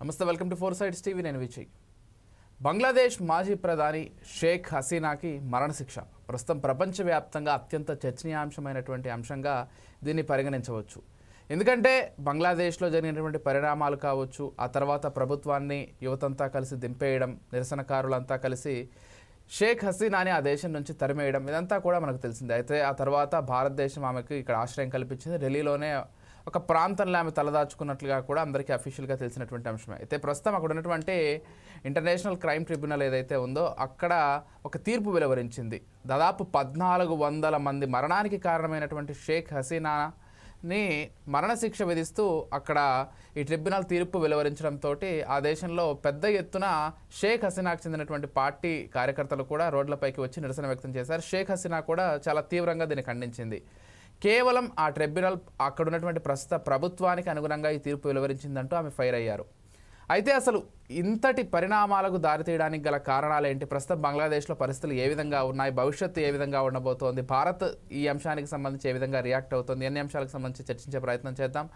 నమస్తే, welcome to four sides TV. నేను విజయ్. బంగ్లాదేశ్ మాజీ ప్రధాని షేక్ హసీనాకి మరణశిక్ష ప్రస్తుతం ప్రపంచవ్యాప్తంగా అత్యంత చర్చనీయాంశమైనటువంటి అంశంగా దీన్ని పరిగణించవచ్చు. ఎందుకంటే బంగ్లాదేశ్లో జరిగినటువంటి పరిణామాలు కావచ్చు, ఆ తర్వాత ప్రభుత్వాన్ని యువతంతా కలిసి దింపేయడం, నిరసనకారులంతా కలిసి షేక్ హసీనాని ఆ దేశం నుంచి తరిమేయడం, ఇదంతా కూడా మనకు తెలిసిందే. అయితే ఆ తర్వాత భారతదేశం ఆమెకు ఇక్కడ ఆశ్రయం కల్పించింది. ఢిల్లీలోనే ఒక ప్రాంతంలో ఆమె తలదాచుకున్నట్లుగా కూడా అందరికీ అఫీషియల్గా తెలిసినటువంటి అంశమే. అయితే ప్రస్తుతం అక్కడ ఉన్నటువంటి ఇంటర్నేషనల్ క్రైమ్ ట్రిబ్యునల్ ఏదైతే ఉందో అక్కడ ఒక తీర్పు వెలువరించింది. దాదాపు 1400 మంది మరణానికి కారణమైనటువంటి షేక్ హసీనాని మరణశిక్ష విధిస్తూ అక్కడ ఈ ట్రిబ్యునల్ తీర్పు వెలువరించడంతో ఆ దేశంలో పెద్ద ఎత్తున షేక్ హసీనాకు చెందినటువంటి పార్టీ కార్యకర్తలు కూడా రోడ్లపైకి వచ్చి నిరసన వ్యక్తం చేశారు. షేక్ హసీనా కూడా చాలా తీవ్రంగా దీన్ని ఖండించింది. కేవలం ఆ ట్రిబ్యునల్ అక్కడ ఉన్నటువంటి ప్రస్తుత ప్రభుత్వానికి అనుగుణంగా ఈ తీర్పు వెలువరించిందంటూ ఆమె ఫైర్ అయ్యారు. అయితే అసలు ఇంతటి పరిణామాలకు దారితీయడానికి గల కారణాలు ఏంటి? ప్రస్తుతం బంగ్లాదేశ్లో పరిస్థితులు ఏ విధంగా ఉన్నాయి? భవిష్యత్తు ఏ విధంగా ఉండబోతోంది? భారత్ ఈ అంశానికి సంబంధించి ఏ విధంగా రియాక్ట్ అవుతుంది? అన్ని అంశాలకు సంబంధించి చర్చించే ప్రయత్నం చేద్దాం.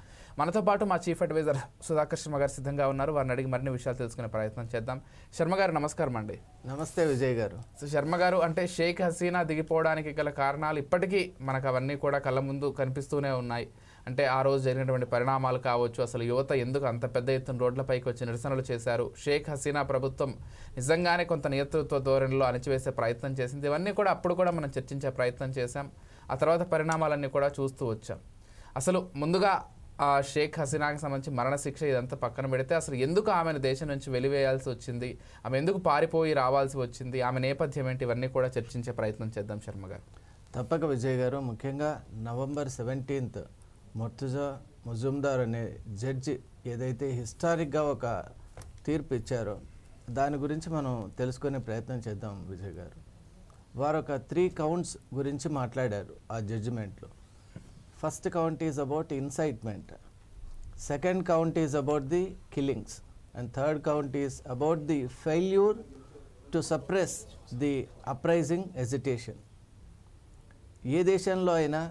మనతో పాటు మా చీఫ్ అడ్వైజర్ సుధాకర్ శర్మ గారు సిద్ధంగా ఉన్నారు. వారిని అడిగి మరిన్ని విషయాలు తెలుసుకునే ప్రయత్నం చేద్దాం. శర్మ గారు నమస్కారం అండి. నమస్తే విజయ్ గారు. సో శర్మ గారు, అంటే షేక్ హసీనా దిగిపోవడానికి గల కారణాలు ఇప్పటికీ మనకు అవన్నీ కూడా కళ్ళ ముందు కనిపిస్తూనే ఉన్నాయి. అంటే ఆ రోజు జరిగినటువంటి పరిణామాలు కావచ్చు, అసలు యువత ఎందుకు అంత పెద్ద ఎత్తున రోడ్లపైకి వచ్చి నిరసనలు చేశారు, షేక్ హసీనా ప్రభుత్వం నిజంగానే కొంత నేతృత్వ ధోరణిలో అణిచివేసే ప్రయత్నం చేసింది, ఇవన్నీ కూడా అప్పుడు కూడా మనం చర్చించే ప్రయత్నం చేశాం. ఆ తర్వాత పరిణామాలన్నీ కూడా చూస్తూ వచ్చాం. అసలు ముందుగా ఆ షేక్ హసీనాకి సంబంధించి మరణశిక్ష ఇదంతా పక్కన పెడితే అసలు ఎందుకు ఆమెను దేశం నుంచి వెలివేయాల్సి వచ్చింది, ఆమె ఎందుకు పారిపోయి రావాల్సి వచ్చింది, ఆమె నేపథ్యం ఏంటి, ఇవన్నీ కూడా చర్చించే ప్రయత్నం చేద్దాం శర్మ గారు. తప్పక విజయ్ గారు. ముఖ్యంగా నవంబర్ 17 ముర్తుజా ముజుమ్దార్ అనే జడ్జి ఏదైతే హిస్టారిక్గా ఒక తీర్పు ఇచ్చారో దాని గురించి మనం తెలుసుకునే ప్రయత్నం చేద్దాం విజయ్ గారు. వారు ఒక 3 counts గురించి మాట్లాడారు ఆ జడ్జిమెంట్లో. First count is about incitement, second count is about the killings, and third count is about the failure to suppress the uprising agitation. ఏ దేశంలో అయినా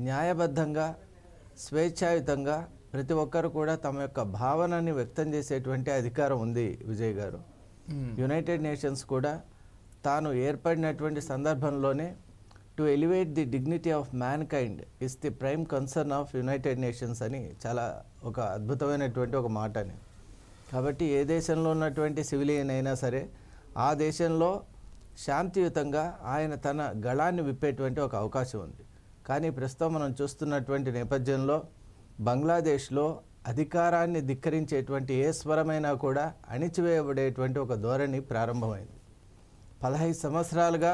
న్యాయబద్ధంగా స్వేచ్ఛాయుతంగా ప్రతి ఒక్కరు కూడా తమ యొక్క భావనని వ్యక్తం చేసేటువంటి అధికారం ఉంది విజయ్ గారు. యునైటెడ్ నేషన్స్ కూడా తాను ఏర్పడినటువంటి సందర్భంలోనే to elevate the dignity of man kind is the prime concern of United nations అని చాలా ఒక అద్భుతమైనటువంటి ఒక మాట అని. కాబట్టి ఏ దేశంలో ఉన్నటువంటి సివిలియన్ అయినా సరే ఆ దేశంలో శాంతియుతంగా ఆయన తన గళాన్ని విప్పేటువంటి ఒక అవకాశం ఉంది. కానీ ప్రస్తుతం మనం చూస్తున్నటువంటి నేపథ్యంలో బంగ్లాదేశ్లో అధికారాన్ని ధిక్కరించేటువంటి ఏ స్వరమైనా కూడా అణిచివేయబడేటువంటి ఒక ధోరణి ప్రారంభమైంది. 15 సంవత్సరాలుగా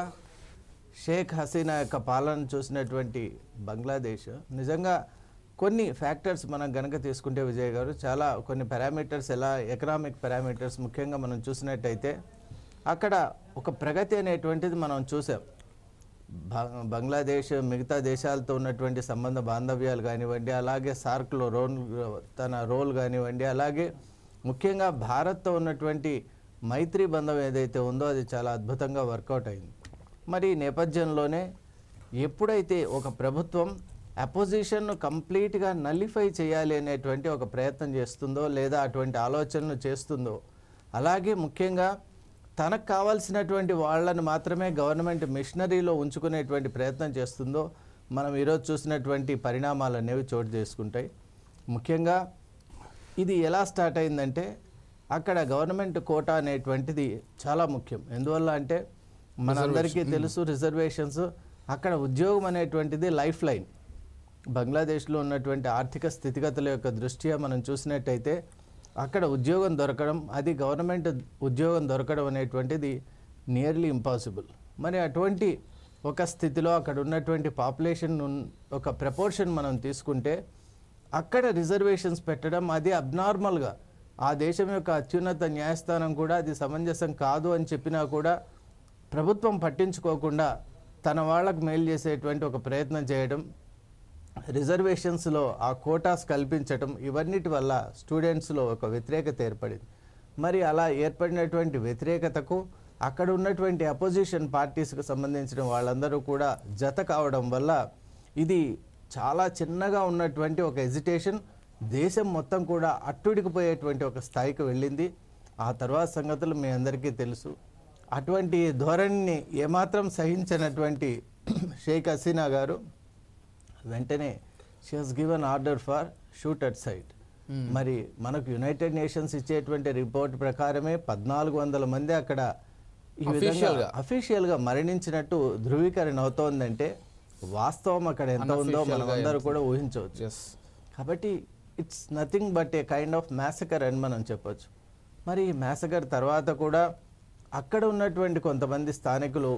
షేక్ హసీనా యొక్క పాలన చూసినటువంటి బంగ్లాదేశ్ నిజంగా కొన్ని ఫ్యాక్టర్స్ మనం గనక తీసుకుంటే విజయ్ గారు, చాలా కొన్ని పారామీటర్స్, ఎలా ఎకనామిక్ పారామీటర్స్ ముఖ్యంగా మనం చూసినట్టయితే అక్కడ ఒక ప్రగతి అనేటువంటిది మనం చూసాం. బంగ్లాదేశ్ మిగతా దేశాలతో ఉన్నటువంటి సంబంధ బాంధవ్యాలు కానివ్వండి, అలాగే సార్క్లో తన రోల్ కానివ్వండి, అలాగే ముఖ్యంగా భారత్తో ఉన్నటువంటి మైత్రి బంధం ఏదైతే ఉందో అది చాలా అద్భుతంగా వర్కౌట్ అయింది. మరి ఈ నేపథ్యంలోనే ఎప్పుడైతే ఒక ప్రభుత్వం అపోజిషన్ను కంప్లీట్గా నల్లిఫై చేయాలి అనేటువంటి ఒక ప్రయత్నం చేస్తుందో లేదా అటువంటి ఆలోచనలు చేస్తుందో, అలాగే ముఖ్యంగా తనకు కావాల్సినటువంటి వాళ్ళని మాత్రమే గవర్నమెంట్ మిషనరీలో ఉంచుకునేటువంటి ప్రయత్నం చేస్తుందో, మనం ఈరోజు చూసినటువంటి పరిణామాలు అనేవి చోటు చేసుకుంటాయి. ముఖ్యంగా ఇది ఎలా స్టార్ట్ అయిందంటే అక్కడ గవర్నమెంట్ కోటా అనేటువంటిది చాలా ముఖ్యం. ఎందువల్ల అంటే మనందరికీ తెలుసు, రిజర్వేషన్స్. అక్కడ ఉద్యోగం అనేటువంటిది లైఫ్ లైన్. బంగ్లాదేశ్లో ఉన్నటువంటి ఆర్థిక స్థితిగతుల యొక్క దృష్ట్యా మనం చూసినట్టయితే అక్కడ ఉద్యోగం దొరకడం, అది గవర్నమెంట్ ఉద్యోగం దొరకడం అనేటువంటిది నియర్లీ ఇంపాసిబుల్. మరి అటువంటి ఒక స్థితిలో అక్కడ ఉన్నటువంటి పాపులేషన్ ఒక ప్రపోర్షన్ మనం తీసుకుంటే అక్కడ రిజర్వేషన్స్ పెట్టడం అది అబ్నార్మల్గా ఆ దేశం యొక్క అత్యున్నత న్యాయస్థానం కూడా అది సమంజసం కాదు అని చెప్పినా కూడా ప్రభుత్వం పట్టించుకోకుండా తన వాళ్ళకు మేలు చేసేటువంటి ఒక ప్రయత్నం చేయడం, రిజర్వేషన్స్లో ఆ కోటాస్ కల్పించటం, ఇవన్నిటి వల్ల స్టూడెంట్స్లో ఒక వ్యతిరేకత ఏర్పడింది. మరి అలా ఏర్పడినటువంటి వ్యతిరేకతకు అక్కడ ఉన్నటువంటి అపోజిషన్ పార్టీస్కి సంబంధించిన వాళ్ళందరూ కూడా జత కావడం వల్ల ఇది చాలా చిన్నగా ఉన్నటువంటి ఒక ఎజిటేషన్ దేశం మొత్తం కూడా అట్టుడికిపోయేటువంటి ఒక స్థాయికి వెళ్ళింది. ఆ తర్వాత సంగతులు మీ అందరికీ తెలుసు. అటువంటి ధోరణిని ఏమాత్రం సహించినటువంటి షేక్ హసీనా గారు వెంటనే she has given order for shoot at sight. మరి మనకు యునైటెడ్ నేషన్స్ ఇచ్చేటువంటి రిపోర్ట్ ప్రకారమే 1400 మంది అక్కడ ఈ విధంగా అఫీషియల్గా మరణించినట్టు ధృవీకరణ అవుతోందంటే వాస్తవం అక్కడ ఎంత ఉందో మనం అందరూ కూడా ఊహించవచ్చు. కాబట్టి it's nothing but A kind of massacre అని మనం చెప్పొచ్చు. మరి ఈ మ్యాసకర్ తర్వాత కూడా అక్కడ ఉన్నటువంటి కొంతమంది స్థానికులు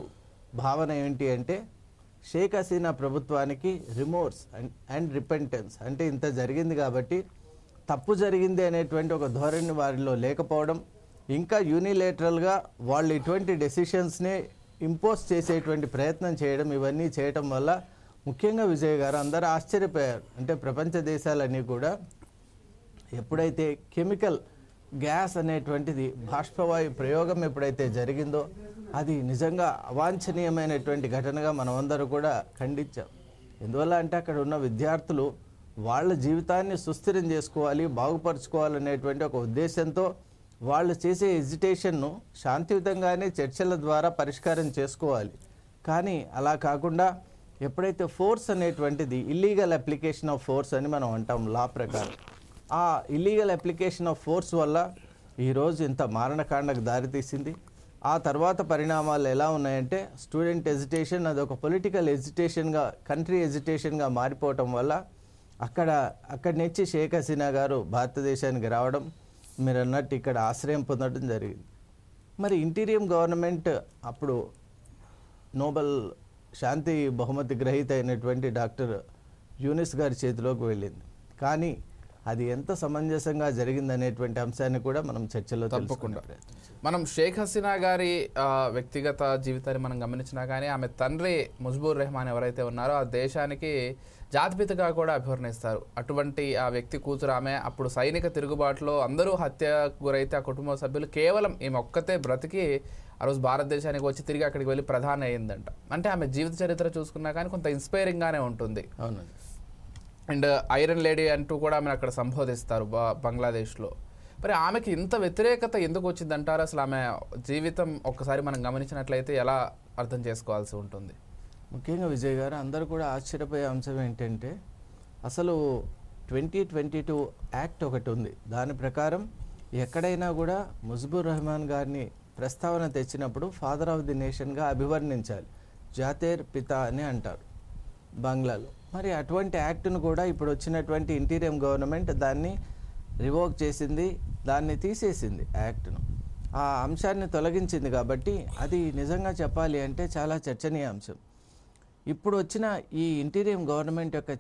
భావన ఏంటి అంటే షేక్ హసీనా ప్రభుత్వానికి రిమోర్స్ అండ్ రిపెంటెన్స్, అంటే ఇంత జరిగింది కాబట్టి తప్పు జరిగింది అనేటువంటి ఒక ధోరణి వారిలో లేకపోవడం, ఇంకా యూనిలేటరల్గా వాళ్ళు ఇటువంటి డెసిషన్స్ని ఇంపోజ్ చేసేటువంటి ప్రయత్నం చేయడం, ఇవన్నీ చేయటం వల్ల ముఖ్యంగా విజయ్ గారు అందరూ ఆశ్చర్యపోయారు. అంటే ప్రపంచ దేశాలన్నీ కూడా ఎప్పుడైతే కెమికల్ గ్యాస్ అనేటువంటిది బాష్పవాయు ప్రయోగం ఎప్పుడైతే జరిగిందో అది నిజంగా అవాంఛనీయమైనటువంటి ఘటనగా మనమందరూ కూడా ఖండించాం. ఎందువల్ల అంటే అక్కడ ఉన్న విద్యార్థులు వాళ్ళ జీవితాన్ని సుస్థిరం చేసుకోవాలి, బాగుపరుచుకోవాలనేటువంటి ఒక ఉద్దేశంతో వాళ్ళు చేసే ఎజిటేషన్ను శాంతియుతంగానే చర్చల ద్వారా పరిష్కారం చేసుకోవాలి. కానీ అలా కాకుండా ఎప్పుడైతే ఫోర్స్ అనేటువంటిది ఇల్లీగల్ అప్లికేషన్ ఆఫ్ ఫోర్స్ అని మనం అంటాం లా ప్రకారం, ఆ ఇల్లీగల్ అప్లికేషన్ ఆఫ్ ఫోర్స్ వల్ల ఈరోజు ఇంత మారణకాండకు దారితీసింది. ఆ తర్వాత పరిణామాలు ఎలా ఉన్నాయంటే స్టూడెంట్ ఎజిటేషన్ అదొక పొలిటికల్ ఎజిటేషన్గా, కంట్రీ ఎజిటేషన్గా మారిపోవటం వల్ల అక్కడి నుంచి షేక్ హసీనా గారు భారతదేశానికి రావడం, మీరు అన్నట్టు ఇక్కడ ఆశ్రయం పొందడం జరిగింది. మరి ఇంటీరియం గవర్నమెంట్ అప్పుడు నోబెల్ శాంతి బహుమతి గ్రహీత అయినటువంటి డాక్టర్ యూనిస్ గారి చేతిలోకి వెళ్ళింది. కానీ అది ఎంత సమంజసంగా జరిగిందనేటువంటి అంశాన్ని కూడా మనం చర్చలో తప్పకుండా మనం షేక్ హసీనా గారి వ్యక్తిగత జీవితాన్ని మనం గమనించినా కానీ ఆమె తండ్రి ముజిబుర్ రెహమాన్ ఎవరైతే ఉన్నారో ఆ దేశానికి జాతిపితగా కూడా అభివర్ణిస్తారు. అటువంటి ఆ వ్యక్తి కూతురు ఆమె అప్పుడు సైనిక తిరుగుబాటులో అందరూ హత్య గురైతే ఆ కుటుంబ సభ్యులు కేవలం ఈమె ఒక్కతే బ్రతికి ఆ రోజు భారతదేశానికి వచ్చి తిరిగి అక్కడికి వెళ్ళి ప్రధాని అయ్యిందంట. అంటే ఆమె జీవిత చరిత్ర చూసుకున్నా కానీ కొంత ఇన్స్పైరింగ్గానే ఉంటుంది. అవునండి. అండ్ ఐరన్ లేడీ అంటూ కూడా ఆమెను అక్కడ సంబోధిస్తారు బంగ్లాదేశ్లో. మరి ఆమెకి ఇంత వ్యతిరేకత ఎందుకు వచ్చిందంటారు? అసలు ఆమె జీవితం ఒక్కసారి మనం గమనించినట్లయితే ఎలా అర్థం చేసుకోవాల్సి ఉంటుంది? ముఖ్యంగా విజయ్ గారు అందరూ కూడా ఆశ్చర్యపోయే అంశం ఏంటంటే అసలు 2022 యాక్ట్ ఒకటి ఉంది. దాని ప్రకారం ఎక్కడైనా కూడా ముజిబుర్ రెహమాన్ గారిని ప్రస్తావన తెచ్చినప్పుడు ఫాదర్ ఆఫ్ ది నేషన్గా అభివర్ణించాలి, జాతీర్ పిత అని అంటారు బంగ్లాలో. మరి అటువంటి యాక్ట్ను కూడా ఇప్పుడు వచ్చినటువంటి ఇంటీరియం గవర్నమెంట్ దాన్ని రివోక్ చేసింది, దాన్ని తీసేసింది యాక్ట్ను, ఆ అంశాన్ని తొలగించింది. కాబట్టి అది నిజంగా చెప్పాలి అంటే చాలా చర్చనీయాంశం. ఇప్పుడు వచ్చిన ఈ ఇంటీరియం గవర్నమెంట్ యొక్క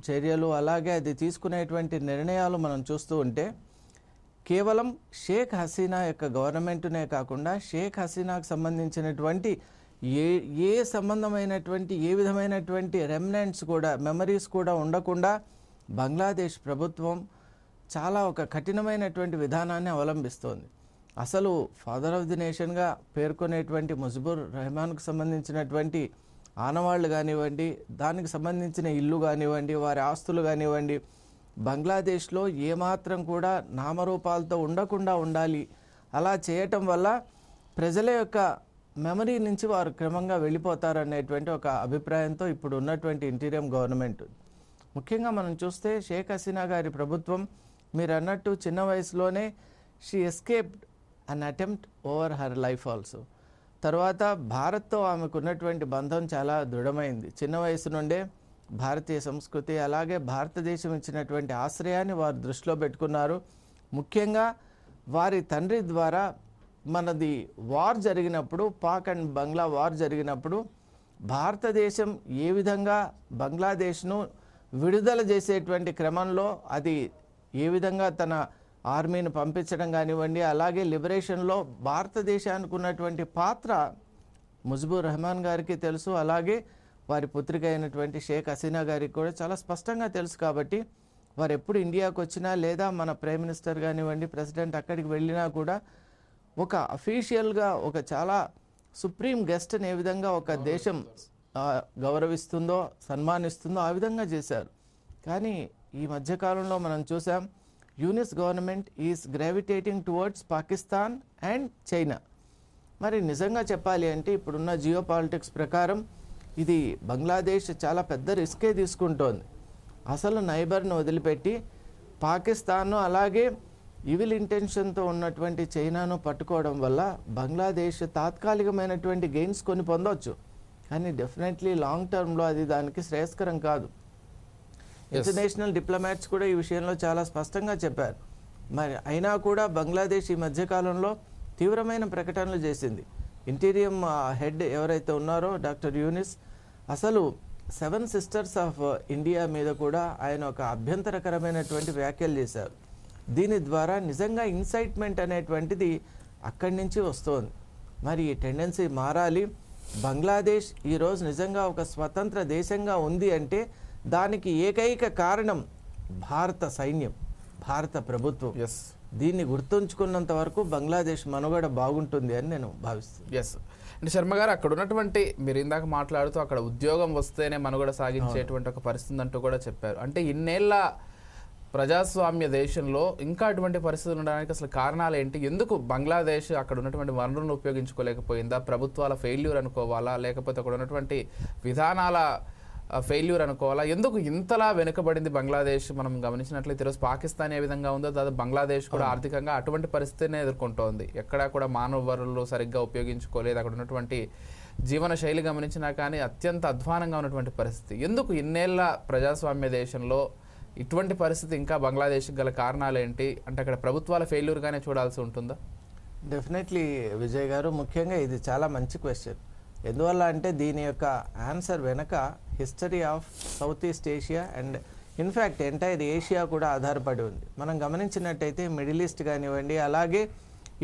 చర్యలు అలాగే అది తీసుకునేటువంటి నిర్ణయాలు మనం చూస్తూ ఉంటే కేవలం షేక్ హసీనా యొక్క గవర్నమెంట్నే కాకుండా షేక్ హసీనాకు సంబంధించినటువంటి ఏ సంబంధమైనటువంటి ఏ విధమైనటువంటి రెమినెంట్స్ కూడా, మెమరీస్ కూడా ఉండకుండా బంగ్లాదేశ్ ప్రభుత్వం చాలా ఒక కఠినమైనటువంటి విధానాన్ని అవలంబిస్తోంది. అసలు ఫాదర్ ఆఫ్ ది నేషన్గా పేర్కొనేటువంటి ముజిబుర్ రెహమాన్కు సంబంధించినటువంటి ఆనవాళ్ళు కానివ్వండి, దానికి సంబంధించిన ఇల్లు కానివ్వండి, వారి ఆస్తులు కానివ్వండి, బంగ్లాదేశ్లో ఏమాత్రం కూడా నామరూపాలతో ఉండకుండా ఉండాలి. అలా చేయటం వల్ల ప్రజల యొక్క మెమరీ నుంచి వారు క్రమంగా వెళ్ళిపోతారనేటువంటి ఒక అభిప్రాయంతో ఇప్పుడు ఉన్నటువంటి ఇంటీరియం గవర్నమెంట్. ముఖ్యంగా మనం చూస్తే షేక్ హసీనా గారి ప్రభుత్వం మీరు అన్నట్టు చిన్న వయసులోనే she escaped an attempt over her life also. తర్వాత భారత్తో ఆమెకు ఉన్నటువంటి బంధం చాలా దృఢమైంది. చిన్న వయసు నుండే భారతీయ సంస్కృతి అలాగే భారతదేశం ఇచ్చినటువంటి ఆశ్రయాన్ని వారు దృష్టిలో పెట్టుకున్నారు. ముఖ్యంగా వారి తండ్రి ద్వారా మనది వార్ జరిగినప్పుడు, పాక్ అండ్ బంగ్లా వార్ జరిగినప్పుడు భారతదేశం ఏ విధంగా బంగ్లాదేశ్ను విడుదల చేసేటువంటి క్రమంలో అది ఏ విధంగా తన ఆర్మీని పంపించడం కానివ్వండి, అలాగే లిబరేషన్లో భారతదేశానికి ఉన్నటువంటి పాత్ర ముజిబుర్ రెహమాన్ గారికి తెలుసు, అలాగే వారి పుత్రిక అయినటువంటి షేక్ హసీనా గారికి కూడా చాలా స్పష్టంగా తెలుసు. కాబట్టి వారు ఎప్పుడు ఇండియాకు వచ్చినా లేదా మన ప్రైమ్ మినిస్టర్ కానివ్వండి, ప్రెసిడెంట్ అక్కడికి వెళ్ళినా కూడా ఒక అఫీషియల్గా ఒక చాలా సుప్రీం గెస్ట్ని ఏ విధంగా ఒక దేశం గౌరవిస్తుందో, సన్మానిస్తుందో ఆ విధంగా చేశారు. కానీ ఈ మధ్యకాలంలో మనం చూసాం Yunus government is gravitating towards Pakistan and China. మరి నిజంగా చెప్పాలి అంటే ఇప్పుడున్న జియో పాలిటిక్స్ ప్రకారం ఇది బంగ్లాదేశ్ చాలా పెద్ద రిస్కే తీసుకుంటోంది. అసలు నైబర్ను వదిలిపెట్టి పాకిస్తాన్ను అలాగే ఈవిల్ ఇంటెన్షన్తో ఉన్నటువంటి చైనాను పట్టుకోవడం వల్ల బంగ్లాదేశ్ తాత్కాలికమైనటువంటి గెయిన్స్ కొన్ని పొందవచ్చు, కానీ డెఫినెట్లీ లాంగ్ టర్మ్లో అది దానికి శ్రేయస్కరం కాదు. ఇంటర్నేషనల్ డిప్లొమాట్స్ కూడా ఈ విషయంలో చాలా స్పష్టంగా చెప్పారు. మరి అయినా కూడా బంగ్లాదేశ్ ఈ మధ్యకాలంలో తీవ్రమైన ప్రకటనలు చేసింది. ఇంటీరియం హెడ్ ఎవరైతే ఉన్నారో డాక్టర్ యూనిస్ అసలు 7 సిస్టర్స్ ఆఫ్ ఇండియా మీద కూడా ఆయన ఒక అభ్యంతరకరమైనటువంటి వ్యాఖ్యలు చేశారు. దీని ద్వారా నిజంగా ఇన్సైట్మెంట్ అనేటువంటిది అక్కడి నుంచి వస్తోంది. మరి ఈ టెండెన్సీ మారాలి. బంగ్లాదేశ్ ఈరోజు నిజంగా ఒక స్వతంత్ర దేశంగా ఉంది అంటే దానికి ఏకైక కారణం భారత సైన్యం, భారత ప్రభుత్వం. దీన్ని గుర్తుంచుకున్నంత వరకు బంగ్లాదేశ్ మనుగడ బాగుంటుంది అని నేను భావిస్తున్నాను. ఎస్ అంటే శర్మ గారు, అక్కడ ఉన్నటువంటి మీరు ఇందాక మాట్లాడుతూ అక్కడ ఉద్యోగం వస్తేనే మనుగడ సాగించేటువంటి ఒక పరిస్థితి అంటూ కూడా చెప్పారు. అంటే ఇన్నేళ్ల ప్రజాస్వామ్య దేశంలో ఇంకా అటువంటి పరిస్థితులు ఉండడానికి అసలు కారణాలు ఏంటి? ఎందుకు బంగ్లాదేశ్ అక్కడ ఉన్నటువంటి వనరులను ఉపయోగించుకోలేకపోయిందా? ప్రభుత్వాల ఫెయిల్యూర్ అనుకోవాలా, లేకపోతే అక్కడ ఉన్నటువంటి విధానాల ఫెయిల్యూర్ అనుకోవాలా? ఎందుకు ఇంతలా వెనుకబడింది బంగ్లాదేశ్? మనం గమనించినట్లయితే ఈరోజు పాకిస్తాన్ ఏ విధంగా ఉందో దాదాపు బంగ్లాదేశ్ కూడా ఆర్థికంగా అటువంటి పరిస్థితినే ఎదుర్కొంటోంది. ఎక్కడా కూడా మానవ వనరులు సరిగ్గా ఉపయోగించుకోలేదు. అక్కడ ఉన్నటువంటి జీవన శైలి గమనించినా కానీ అత్యంత అధ్వానంగా ఉన్నటువంటి పరిస్థితి. ఎందుకు ఇన్నేళ్ల ప్రజాస్వామ్య దేశంలో ఇటువంటి పరిస్థితి ఇంకా బంగ్లాదేశ్కి గల కారణాలు ఏంటి? అంటే అక్కడ ప్రభుత్వాల ఫెయిల్యూర్గానే చూడాల్సి ఉంటుందా? డెఫినెట్లీ విజయ్ గారు, ముఖ్యంగా ఇది చాలా మంచి క్వశ్చన్. ఎందువల్ల అంటే దీని యొక్క ఆన్సర్ వెనక history of south east Asia and in fact entire Asia కూడా ఆధారపడి ఉంది. మనం గమనించినట్టయితే మిడిల్ ఈస్ట్ కానివ్వండి, అలాగే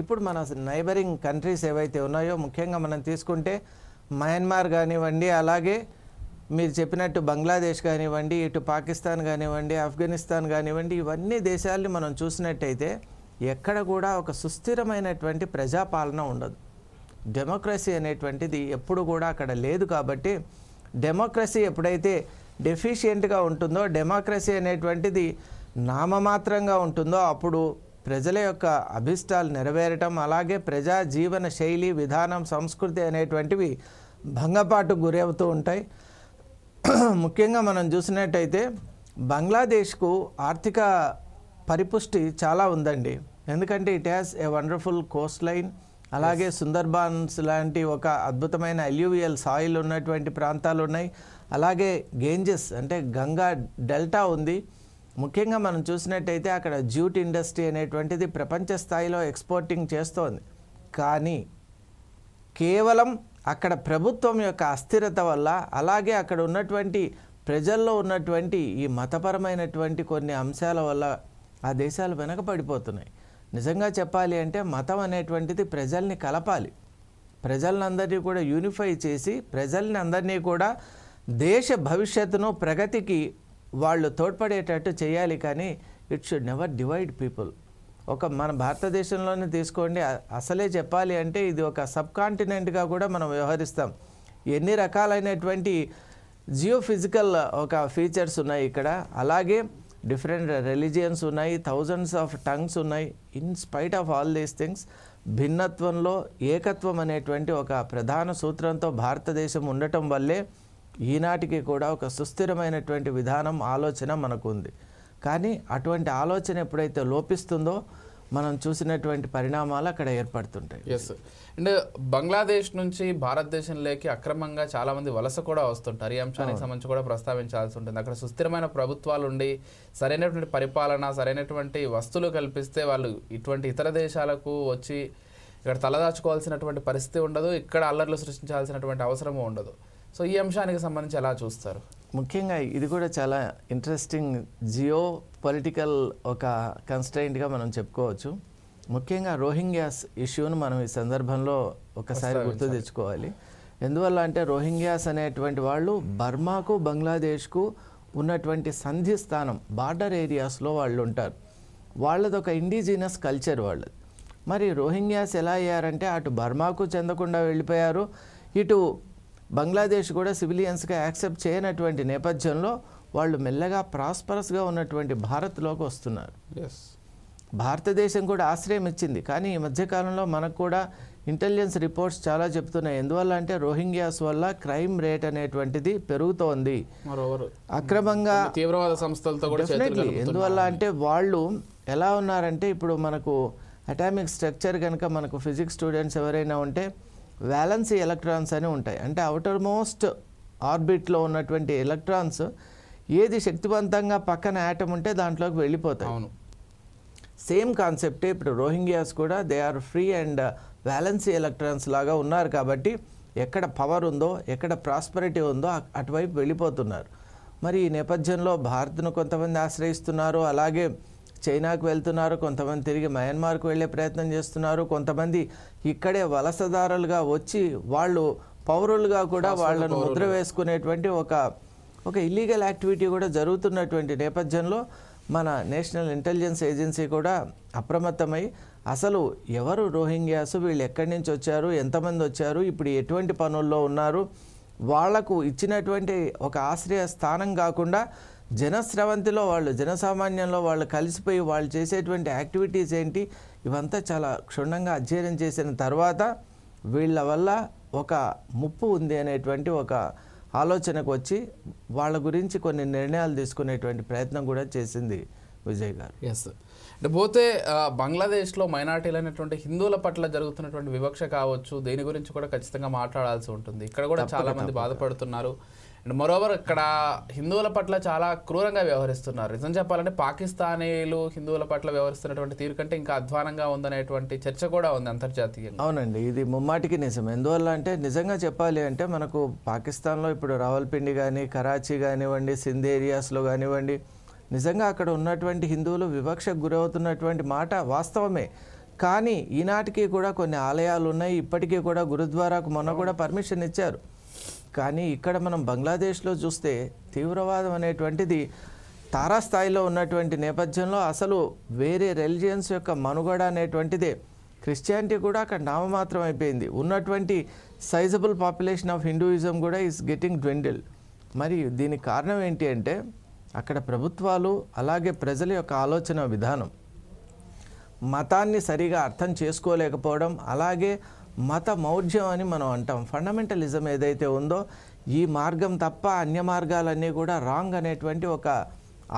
ఇప్పుడు మన నైబరింగ్ కంట్రీస్ ఏవైతే ఉన్నాయో ముఖ్యంగా మనం తీసుకుంటే మయన్మార్ కానివ్వండి, అలాగే మీరు చెప్పినట్టు బంగ్లాదేశ్ కానివ్వండి, ఇటు పాకిస్తాన్ కానివ్వండి, ఆఫ్ఘనిస్తాన్ కానివ్వండి, ఇవన్నీ దేశాలని మనం చూసినట్టయితే ఎక్కడ కూడా ఒక సుస్థిరమైనటువంటి ప్రజాపాలన ఉండదు. డెమోక్రసీ అనేటువంటిది ఎప్పుడు కూడా అక్కడ లేదు. కాబట్టి డెమోక్రసీ ఎప్పుడైతే డెఫిషియెంట్గా ఉంటుందో, డెమోక్రసీ అనేటువంటిది నామమాత్రంగా ఉంటుందో అప్పుడు ప్రజల యొక్క అభిష్టాలు నెరవేరటం, అలాగే ప్రజా జీవన శైలి, విధానం, సంస్కృతి అనేటువంటివి భంగపాటుకు గురవుతూ ఉంటాయి. ముఖ్యంగా మనం చూసినట్టయితే బంగ్లాదేశ్కు ఆర్థిక పరిపుష్టి చాలా ఉందండి. ఎందుకంటే it has a wonderful Coast line, అలాగే సుందర్బాన్స్ లాంటి ఒక అద్భుతమైన అల్యూవియల్ సాయిల్ ఉన్నటువంటి ప్రాంతాలు ఉన్నాయి. అలాగే గేంజెస్ అంటే గంగా డెల్టా ఉంది. ముఖ్యంగా మనం చూసినట్టయితే అక్కడ జ్యూట్ ఇండస్ట్రీ అనేటువంటిది ప్రపంచ స్థాయిలో ఎక్స్పోర్టింగ్ చేస్తోంది. కానీ కేవలం అక్కడ ప్రభుత్వం యొక్క అస్థిరత వల్ల, అలాగే అక్కడ ఉన్నటువంటి ప్రజల్లో ఉన్నటువంటి ఈ మతపరమైనటువంటి కొన్ని అంశాల వల్ల ఆ దేశాలు వెనకబడిపోతున్నాయి. నిజంగా చెప్పాలి అంటే మతం అనేటువంటిది ప్రజల్ని కలపాలి, ప్రజలందరినీ కూడా యూనిఫై చేసి ప్రజల్ని అందరినీ కూడా దేశ భవిష్యత్తును, ప్రగతికి వాళ్ళు తోడ్పడేటట్టు చేయాలి. కానీ it should never divide people. ఒక మన భారతదేశంలోనే తీసుకోండి, అసలే చెప్పాలి అంటే ఇది ఒక సబ్ కాంటినెంట్గా కూడా మనం వ్యవహరిస్తాం. ఎన్ని రకాలైనటువంటి జియోఫిజికల్ ఒక ఫీచర్స్ ఉన్నాయి ఇక్కడ, అలాగే డిఫరెంట్ రిలీజియన్స్ ఉన్నాయి, థౌజండ్స్ ఆఫ్ టంగ్స్ ఉన్నాయి. In spite of all these things భిన్నత్వంలో ఏకత్వం అనేటువంటి ఒక ప్రధాన సూత్రంతో భారతదేశం ఉండటం వల్లే ఈనాటికి కూడా ఒక సుస్థిరమైనటువంటి విధానం, ఆలోచన మనకు ఉంది. కానీ అటువంటి ఆలోచన ఎప్పుడైతే లోపిస్తుందో మనం చూసినటువంటి పరిణామాలు అక్కడ ఏర్పడుతుంటాయి. ఎస్, అండ్ బంగ్లాదేశ్ నుంచి భారతదేశంలోకి అక్రమంగా చాలామంది వలస కూడా వస్తుంటారు. ఈ అంశానికి సంబంధించి కూడా ప్రస్తావించాల్సి ఉంటుంది. అక్కడ సుస్థిరమైన ప్రభుత్వాలు ఉండి సరైనటువంటి పరిపాలన, సరైనటువంటి వస్తువులు కల్పిస్తే వాళ్ళు ఇటువంటి ఇతర దేశాలకు వచ్చి ఇక్కడ తలదాచుకోవాల్సినటువంటి పరిస్థితి ఉండదు, ఇక్కడ అల్లర్లు సృష్టించాల్సినటువంటి అవసరము ఉండదు. సో ఈ అంశానికి సంబంధించి ఎలా చూస్తారు? ముఖ్యంగా ఇది కూడా చాలా ఇంట్రెస్టింగ్ జియో పొలిటికల్ ఒక కన్స్ట్రెయింట్గా మనం చెప్పుకోవచ్చు. ముఖ్యంగా రోహింగ్యాస్ ఇష్యూను మనం ఈ సందర్భంలో ఒకసారి గుర్తు తెచ్చుకోవాలి. ఎందువల్ల అంటే రోహింగ్యాస్ అనేటువంటి వాళ్ళు బర్మాకు, బంగ్లాదేశ్కు ఉన్నటువంటి సంధి స్థానం, బార్డర్ ఏరియాస్లో వాళ్ళు ఉంటారు. వాళ్ళది ఒక ఇండిజినస్ కల్చర్ వాళ్ళది. మరి రోహింగ్యాస్ ఎలా అయ్యారంటే అటు బర్మాకు చెందకుండా వెళ్ళిపోయారు, ఇటు బంగ్లాదేశ్ కూడా సివిలియన్స్గా యాక్సెప్ట్ చేయనటువంటి నేపథ్యంలో వాళ్ళు మెల్లగా ప్రాస్పరస్గా ఉన్నటువంటి భారత్లోకి వస్తున్నారు. ఎస్, భారతదేశం కూడా ఆశ్రయం ఇచ్చింది. కానీ ఈ మధ్యకాలంలో మనకు కూడా ఇంటెలిజెన్స్ రిపోర్ట్స్ చాలా చెప్తున్నాయి. ఎందువల్ల అంటే రోహింగ్యాస్ వల్ల క్రైమ్ రేట్ అనేటువంటిది పెరుగుతోంది. అక్రమంగా తీవ్రవాద సంస్థలతో కూడా డెఫినెట్లీ. ఎందువల్ల అంటే వాళ్ళు ఎలా ఉన్నారంటే, ఇప్పుడు మనకు అటామిక్ స్ట్రక్చర్ కనుక మనకు ఫిజిక్స్ స్టూడెంట్స్ ఎవరైనా ఉంటే వ్యాలెన్సీ ఎలక్ట్రాన్స్ అని ఉంటాయి. అంటే అవుటర్ మోస్ట్ ఆర్బిట్లో ఉన్నటువంటి ఎలక్ట్రాన్స్ ఏది శక్తివంతంగా పక్కన యాటమ్ ఉంటే దాంట్లోకి వెళ్ళిపోతాయి. అవును, సేమ్ కాన్సెప్టే ఇప్పుడు రోహింగ్యాస్ కూడా they are free and valency electrons లాగా ఉన్నారు. కాబట్టి ఎక్కడ పవర్ ఉందో, ఎక్కడ ప్రాస్పరిటీ ఉందో అటువైపు వెళ్ళిపోతున్నారు. మరి ఈ నేపథ్యంలో భారత్ను కొంతమంది ఆశ్రయిస్తున్నారు, అలాగే చైనాకు వెళ్తున్నారు, కొంతమంది తిరిగి మయన్మార్కు వెళ్ళే ప్రయత్నం చేస్తున్నారు, కొంతమంది ఇక్కడే వలసదారులుగా వచ్చి వాళ్ళు పౌరులుగా కూడా వాళ్ళను ముద్ర వేసుకునేటువంటి ఒక ఇల్లీగల్ యాక్టివిటీ కూడా జరుగుతున్నటువంటి నేపథ్యంలో మన నేషనల్ ఇంటెలిజెన్స్ ఏజెన్సీ కూడా అప్రమత్తమై అసలు ఎవరు రోహింగ్యాస్, వీళ్ళు ఎక్కడి నుంచి వచ్చారు, ఎంతమంది వచ్చారు, ఇప్పుడు ఎటువంటి పనుల్లో ఉన్నారు, వాళ్లకు ఇచ్చినటువంటి ఒక ఆశ్రయ స్థానం కాకుండా జనస్రవంతిలో వాళ్ళు, జనసామాన్యంలో వాళ్ళు కలిసిపోయి వాళ్ళు చేసేటువంటి యాక్టివిటీస్ ఏంటి, ఇవంతా చాలా క్షుణ్ణంగా అధ్యయనం చేసిన తర్వాత వీళ్ళ వల్ల ఒక ముప్పు ఉంది అనేటువంటి ఒక ఆలోచనకు వచ్చి వాళ్ళ గురించి కొన్ని నిర్ణయాలు తీసుకునేటువంటి ప్రయత్నం కూడా చేసింది విజయ్ గారు. ఎస్, అంటే పోతే బంగ్లాదేశ్లో మైనార్టీలు అనేటువంటి హిందువుల పట్ల జరుగుతున్నటువంటి వివక్ష కావచ్చు, దేని గురించి కూడా ఖచ్చితంగా మాట్లాడాల్సి ఉంటుంది. ఇక్కడ కూడా చాలా మంది బాధపడుతున్నారు. అండ్ మరోవర్ ఇక్కడ హిందువుల పట్ల చాలా క్రూరంగా వ్యవహరిస్తున్నారు. నిజం చెప్పాలంటే పాకిస్తానీలు హిందువుల పట్ల వ్యవహరిస్తున్నటువంటి తీరు కంటే ఇంకా అధ్వానంగా ఉందనేటువంటి చర్చ కూడా ఉంది అంతర్జాతీయంగా. అవునండి, ఇది ముమ్మాటికి నిజం. ఎందువల్ల అంటే నిజంగా చెప్పాలి అంటే మనకు పాకిస్తాన్లో ఇప్పుడు రావల్పిండి కానీ, కరాచీ కానివ్వండి, సింధ్ ఏరియాస్లో కానివ్వండి, నిజంగా అక్కడ ఉన్నటువంటి హిందువులు వివక్షకు గురవుతున్నటువంటి మాట వాస్తవమే. కానీ ఈనాటికి కూడా కొన్ని ఆలయాలు ఉన్నాయి, ఇప్పటికీ కూడా గురుద్వారాకు మొన్న కూడా పర్మిషన్ ఇచ్చారు. కానీ ఇక్కడ మనం బంగ్లాదేశ్లో చూస్తే తీవ్రవాదం అనేటువంటిది తారాస్థాయిలో ఉన్నటువంటి నేపథ్యంలో అసలు వేరే రిలిజియన్స్ యొక్క మనుగడ అనేటువంటిదే, క్రిస్టియానిటీ కూడా అక్కడ నామమాత్రం అయిపోయింది. ఉన్నటువంటి సైజబుల్ పాపులేషన్ ఆఫ్ హిందూయిజం కూడా ఈజ్ గెటింగ్ డ్వెండిల్. మరి దీనికి కారణం ఏంటి అంటే అక్కడ ప్రభుత్వాలు అలాగే ప్రజల యొక్క ఆలోచన విధానం, మతాన్ని సరిగా అర్థం చేసుకోలేకపోవడం, అలాగే మత మౌఢ్యం అని మనం అంటాం, ఫండమెంటలిజం ఏదైతే ఉందో ఈ మార్గం తప్ప అన్య మార్గాలన్నీ కూడా రాంగ్ అనేటువంటి ఒక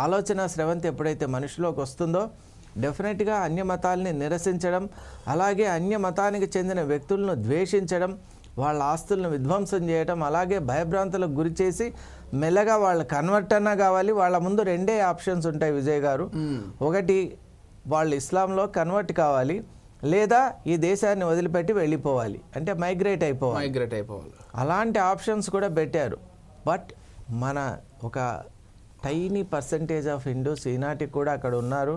ఆలోచన స్రవంతి ఎప్పుడైతే మనిషిలోకి వస్తుందో డెఫినెట్గా అన్య మతాలని నిరసించడం, అలాగే అన్య మతానికి చెందిన వ్యక్తులను ద్వేషించడం, వాళ్ళ ఆస్తులను విధ్వంసం చేయడం, అలాగే భయభ్రాంతులకు గురి చేసి మెల్లగా వాళ్ళ కన్వర్ట్ అన్నా కావాలి. వాళ్ళ ముందు రెండే ఆప్షన్స్ ఉంటాయి విజయ్ గారు. ఒకటి వాళ్ళు ఇస్లాంలో కన్వర్ట్ కావాలి, లేదా ఈ దేశాన్ని వదిలిపెట్టి వెళ్ళిపోవాలి, అంటే మైగ్రేట్ అయిపోవాలి. అలాంటి ఆప్షన్స్ కూడా పెట్టారు. బట్ మన ఒక టైనీ పర్సంటేజ్ ఆఫ్ హిందూస్ ఈనాటికి కూడా అక్కడ ఉన్నారు.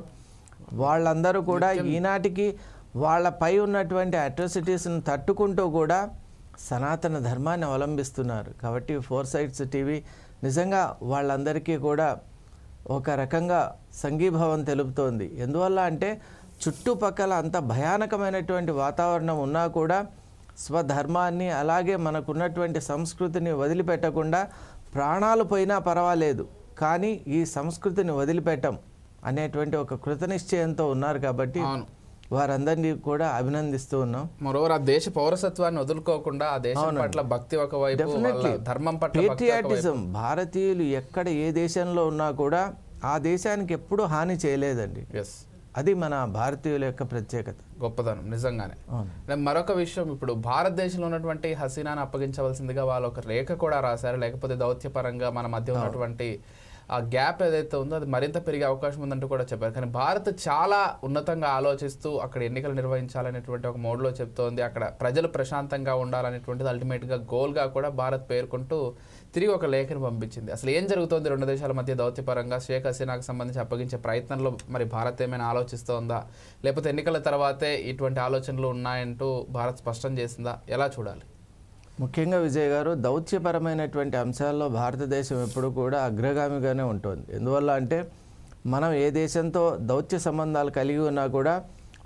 వాళ్ళందరూ కూడా ఈనాటికి వాళ్ళపై ఉన్నటువంటి అట్రాసిటీస్ను తట్టుకుంటూ కూడా సనాతన ధర్మాన్ని అవలంబిస్తున్నారు. కాబట్టి ఫోర్ సైట్స్ టీవీ నిజంగా వాళ్ళందరికీ కూడా ఒక రకంగా సంఘీభావం తెలుపుతోంది. ఎందువల్ల అంటే చుట్టుపక్కల అంత భయానకమైనటువంటి వాతావరణం ఉన్నా కూడా స్వధర్మాన్ని అలాగే మనకున్నటువంటి సంస్కృతిని వదిలిపెట్టకుండా ప్రాణాలు పోయినా పర్వాలేదు కానీ ఈ సంస్కృతిని వదిలిపెట్టం అనేటువంటి ఒక కృతనిశ్చయంతో ఉన్నారు. కాబట్టి వారందరినీ కూడా అభినందిస్తూ ఉన్నాం. మరోవర్ ఆ దేశ పౌరసత్వాన్ని వదులుకోకుండా ఆ దేశం పట్ల భక్తి ఒకవైపు, ధర్మం పట్ల పేట్రియాటిజం, భారతీయులు ఎక్కడ ఏ దేశంలో ఉన్నా కూడా ఆ దేశానికి ఎప్పుడూ హాని చేయలేదండి. అది మన భారతీయుల యొక్క ప్రత్యేకత, గొప్పదనం నిజంగానే. మరొక విషయం, ఇప్పుడు భారతదేశంలో ఉన్నటువంటి హసీనాను అప్పగించవలసిందిగా వాళ్ళు ఒక లేఖ కూడా రాశారు. లేకపోతే దౌత్యపరంగా మన మధ్య ఉన్నటువంటి ఆ గ్యాప్ ఏదైతే ఉందో అది మరింత పెరిగే అవకాశం ఉందంటూ కూడా చెప్పారు. కానీ భారత్ చాలా ఉన్నతంగా ఆలోచిస్తూ అక్కడ ఎన్నికలు నిర్వహించాలనేటువంటి ఒక మోడ్లో చెప్తోంది. అక్కడ ప్రజలు ప్రశాంతంగా ఉండాలనేటువంటిది అల్టిమేట్గా గోల్గా కూడా భారత్ పేర్కొంటూ తిరిగి ఒక లేఖను పంపించింది. అసలు ఏం జరుగుతోంది రెండు దేశాల మధ్య దౌత్యపరంగా? షేక్ హసీనాకు సంబంధించి అప్పగించే ప్రయత్నంలో మరి భారత్ ఏమైనా ఆలోచిస్తోందా, లేకపోతే ఎన్నికల తర్వాతే ఇటువంటి ఆలోచనలు ఉన్నాయంటూ భారత్ స్పష్టం చేసిందా? ఎలా చూడాలి? ముఖ్యంగా విజయ్ గారు, దౌత్యపరమైనటువంటి అంశాల్లో భారతదేశం ఎప్పుడు కూడా అగ్రగామిగానే ఉంటుంది. ఎందువల్ల అంటే మనం ఏ దేశంతో దౌత్య సంబంధాలు కలిగి ఉన్నా కూడా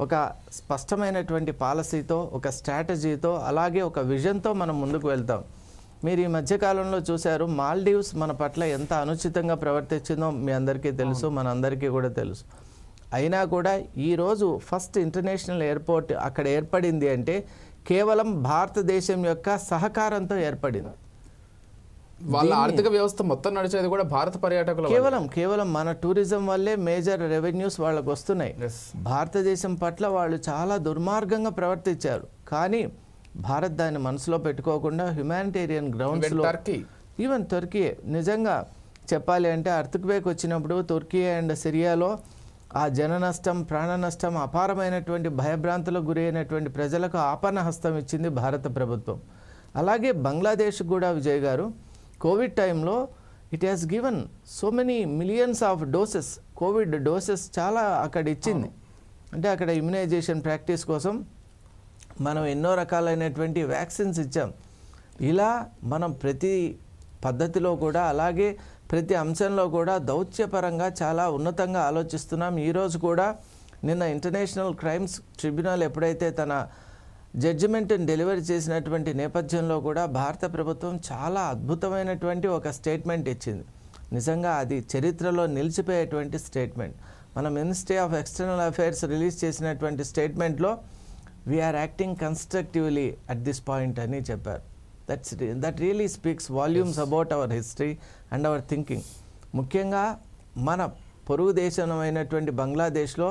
ఒక స్పష్టమైనటువంటి పాలసీతో, ఒక స్ట్రాటజీతో, అలాగే ఒక విజన్తో మనం ముందుకు వెళ్తాం. మీరు ఈ మధ్యకాలంలో చూశారు మాల్డీవ్స్ మన పట్ల ఎంత అనుచితంగా ప్రవర్తించిందో మీ అందరికీ తెలుసు, మన అందరికీ కూడా తెలుసు. అయినా కూడా ఈరోజు ఫస్ట్ ఇంటర్నేషనల్ ఎయిర్పోర్ట్ అక్కడ ఏర్పడింది అంటే కేవలం భారతదేశం యొక్క సహకారంతో ఏర్పడింది. వాళ్ళ ఆర్థిక వ్యవస్థ మొత్తం నడిచేది కూడా భారత పర్యాటకులు. కేవలం మన టూరిజం వల్లే మేజర్ రెవెన్యూస్ వాళ్ళకు వస్తున్నాయి. భారతదేశం పట్ల వాళ్ళు చాలా దుర్మార్గంగా ప్రవర్తించారు. కానీ భారత్ దాన్ని మనసులో పెట్టుకోకుండా హ్యుమానిటేరియన్ గ్రౌండ్స్లో ఈవెన్ తుర్కీ నిజంగా చెప్పాలి అంటే అర్త్క్వేక్ వచ్చినప్పుడు తుర్కీ అండ్ సిరియాలో ఆ జన నష్టం, ప్రాణ నష్టం, అపారమైనటువంటి భయభ్రాంతులకు గురి అయినటువంటి ప్రజలకు ఆపన్న హస్తం ఇచ్చింది భారత ప్రభుత్వం. అలాగే బంగ్లాదేశ్ కూడా విజయ్ గారు కోవిడ్ టైంలో it has given so many millions of doses, Covid doses చాలా అక్కడ ఇచ్చింది. అంటే అక్కడ ఇమ్యునైజేషన్ ప్రాక్టీస్ కోసం మనం ఎన్నో రకాలైనటువంటి వ్యాక్సిన్స్ ఇచ్చాం. ఇలా మనం ప్రతి పద్ధతిలో కూడా అలాగే ప్రతి అంశంలో కూడా దౌత్యపరంగా చాలా ఉన్నతంగా ఆలోచిస్తున్నాం. ఈరోజు కూడా నిన్న ఇంటర్నేషనల్ క్రైమ్స్ ట్రిబ్యునల్ ఎప్పుడైతే తన జడ్జిమెంట్ని డెలివరీ చేసినటువంటి నేపథ్యంలో కూడా భారత ప్రభుత్వం చాలా అద్భుతమైనటువంటి ఒక స్టేట్మెంట్ ఇచ్చింది. నిజంగా అది చరిత్రలో నిలిచిపోయేటువంటి స్టేట్మెంట్. మన ministry of external affairs release చేసినటువంటి స్టేట్మెంట్లో we are acting constructively at this point అని చెప్పారు. That really speaks volumes about our history and our thinking. ముఖ్యంగా మన పొరుగు దేశమైనటువంటి బంగ్లాదేశ్లో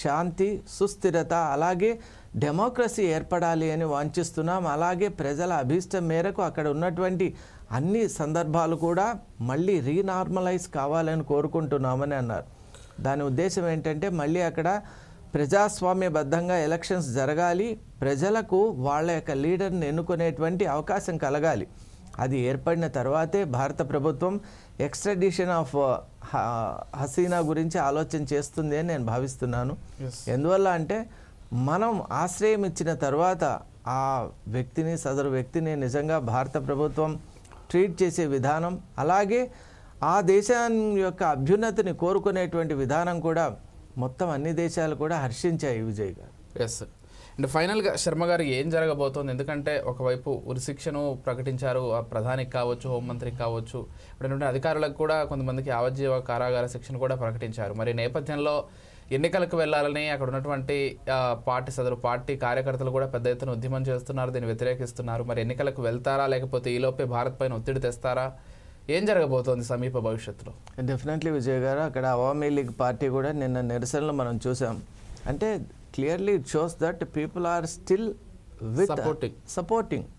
శాంతి, సుస్థిరత అలాగే డెమోక్రసీ ఏర్పడాలి అని వాంఛిస్తున్నాం. అలాగే ప్రజల అభీష్టం మేరకు అక్కడ ఉన్నటువంటి అన్ని సందర్భాలు కూడా మళ్ళీ రీనార్మలైజ్ కావాలని కోరుకుంటున్నామని అన్నారు. దాని ఉద్దేశం ఏంటంటే మళ్ళీ అక్కడ ప్రజాస్వామ్యబద్ధంగా ఎలక్షన్స్ జరగాలి, ప్రజలకు వాళ్ళ యొక్క లీడర్ని ఎన్నుకునేటువంటి అవకాశం కలగాలి. అది ఏర్పడిన తర్వాతే భారత ప్రభుత్వం ఎక్స్ట్రాడిషన్ ఆఫ్ హసీనా గురించి ఆలోచన చేస్తుంది అని నేను భావిస్తున్నాను. ఎందువల్ల అంటే మనం ఆశ్రయం ఇచ్చిన తర్వాత ఆ వ్యక్తిని, సదరు వ్యక్తిని నిజంగా భారత ప్రభుత్వం ట్రీట్ చేసే విధానం, అలాగే ఆ దేశాన్ని యొక్క అభ్యున్నతిని కోరుకునేటువంటి విధానం కూడా మొత్తం అన్ని దేశాలు కూడా హర్షించాయి విజయ్ గారు. ఎస్. అండ్ ఫైనల్గా శర్మ గారు ఏం జరగబోతోంది? ఎందుకంటే ఒకవైపు ఉరిశిక్షను ప్రకటించారు, ఆ ప్రధానికి కావచ్చు, హోంమంత్రికి కావచ్చు, ఇప్పుడు అధికారులకు కూడా కొంతమందికి యావజ్జీవ కారాగార శిక్షను కూడా ప్రకటించారు. మరి నేపథ్యంలో ఎన్నికలకు వెళ్ళాలని అక్కడ ఉన్నటువంటి సదరు పార్టీ కార్యకర్తలు కూడా పెద్ద ఎత్తున ఉద్యమం చేస్తున్నారు, దీన్ని వ్యతిరేకిస్తున్నారు. మరి ఎన్నికలకు వెళ్తారా, లేకపోతే ఈలోపే భారత్ పైన ఒత్తిడి తెస్తారా? ఏం జరగబోతోంది సమీప భవిష్యత్తులో? డెఫినెట్లీ విజయ్ గారు, అక్కడ అవామీ లీగ్ పార్టీ కూడా నిన్న నిరసనలు మనం చూసాం. అంటే clearly it shows that people are still with supporting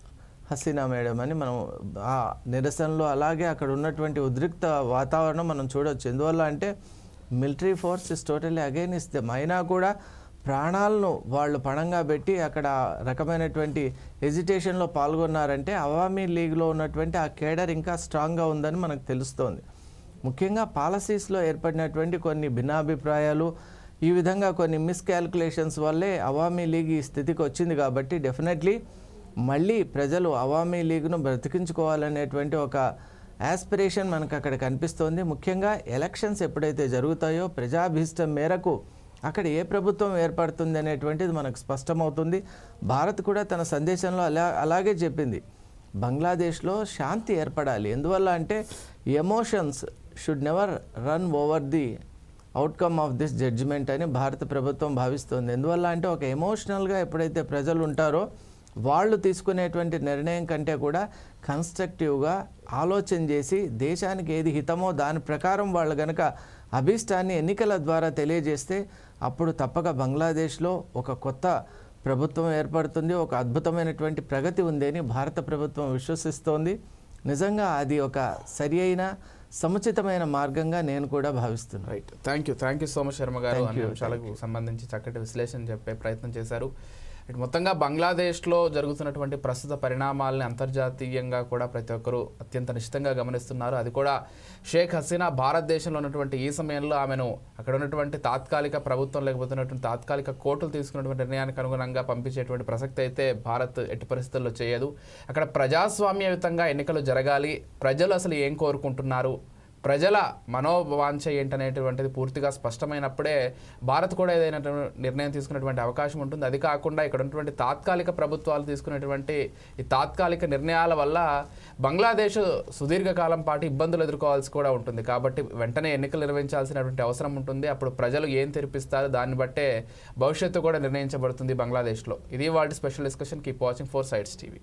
Hasina madam అని మనం ఆ నిరసనలో అలాగే అక్కడ ఉన్నటువంటి ఉద్రిక్త వాతావరణం మనం చూడవచ్చు. ఎందువల్ల అంటే military force is totally against them. అయినా కూడా ప్రాణాలను వాళ్ళు పణంగా పెట్టి అక్కడ రకమైనటువంటి హెజిటేషన్లో పాల్గొన్నారంటే అవామీ లీగ్లో ఉన్నటువంటి ఆ కేడర్ ఇంకా స్ట్రాంగ్గా ఉందని మనకు తెలుస్తోంది. ముఖ్యంగా పాలసీస్లో ఏర్పడినటువంటి కొన్ని భిన్నాభిప్రాయాలు, ఈ విధంగా కొన్ని మిస్కాల్కులేషన్స్ వల్లే అవామీ లీగ్ ఈ స్థితికి వచ్చింది. కాబట్టి డెఫినెట్లీ మళ్ళీ ప్రజలు అవామీ లీగ్ను బ్రతికించుకోవాలనేటువంటి ఒక యాస్పిరేషన్ మనకు అక్కడ కనిపిస్తోంది. ముఖ్యంగా ఎలక్షన్స్ ఎప్పుడైతే జరుగుతాయో ప్రజాభీష్టం మేరకు అక్కడ ఏ ప్రభుత్వం ఏర్పడుతుంది అనేటువంటిది మనకు స్పష్టమవుతుంది. భారత్ కూడా తన సందేశంలో అలాగే చెప్పింది, బంగ్లాదేశ్లో శాంతి ఏర్పడాలి. ఎందువల్ల అంటే emotions should never run over the outcome of this judgement అని భారత ప్రభుత్వం భావిస్తుంది. ఎందువల్ల అంటే ఒక ఎమోషనల్గా ఎప్పుడైతే ప్రజలు ఉంటారో వాళ్ళు తీసుకునేటువంటి నిర్ణయం కంటే కూడా కన్స్ట్రక్టివ్గా ఆలోచన చేసి దేశానికి ఏది హితమో దాని ప్రకారం వాళ్ళు కనుక అభీష్టాన్ని ఎన్నికల ద్వారా తెలియజేస్తే అప్పుడు తప్పక బంగ్లాదేశ్లో ఒక కొత్త ప్రభుత్వం ఏర్పడుతుంది, ఒక అద్భుతమైనటువంటి ప్రగతి ఉంది అని భారత ప్రభుత్వం విశ్వసిస్తోంది. నిజంగా అది ఒక సరి అయిన సముచితమైన మార్గంగా నేను కూడా భావిస్తున్నాను. Right, thank you so much Sharma గారు. అన్ని అంశాలకు సంబంధించి చక్కటి విశ్లేషణ చెప్పే ప్రయత్నం చేశారు. మొత్తంగా బంగ్లాదేశ్లో జరుగుతున్నటువంటి ప్రస్తుత పరిణామాలని అంతర్జాతీయంగా కూడా ప్రతి ఒక్కరూ అత్యంత నిశ్చితంగా గమనిస్తున్నారు. అది కూడా షేక్ హసీనా భారతదేశంలో ఉన్నటువంటి ఈ సమయంలో ఆమెను అక్కడ ఉన్నటువంటి తాత్కాలిక ప్రభుత్వం లేకపోతే తాత్కాలిక కోర్టులు తీసుకున్నటువంటి నిర్ణయానికి అనుగుణంగా పంపించేటువంటి ప్రసక్తి అయితే భారత్ ఎట్టి పరిస్థితుల్లో చేయదు. అక్కడ ప్రజాస్వామ్యయుతంగా ఎన్నికలు జరగాలి, ప్రజలు అసలు ఏం కోరుకుంటున్నారు, ప్రజల మనోవాంఛ ఏంటనేటువంటిది పూర్తిగా స్పష్టమైనప్పుడే భారత్ కూడా ఏదైనా నిర్ణయం తీసుకునేటువంటి అవకాశం ఉంటుంది. అది కాకుండా ఇక్కడ ఉన్నటువంటి తాత్కాలిక ప్రభుత్వాలు తీసుకునేటువంటి ఈ తాత్కాలిక నిర్ణయాల వల్ల బంగ్లాదేశ్ సుదీర్ఘకాలం పాటు ఇబ్బందులు ఎదుర్కోవాల్సి కూడా ఉంటుంది. కాబట్టి వెంటనే ఎన్నికలు నిర్వహించాల్సినటువంటి అవసరం ఉంటుంది. అప్పుడు ప్రజలు ఏం తెరిపిస్తారు దాన్ని బట్టే భవిష్యత్తు కూడా నిర్ణయించబడుతుంది బంగ్లాదేశ్లో. ఇది వాటి special discussion. Keep watching 4 Sides TV.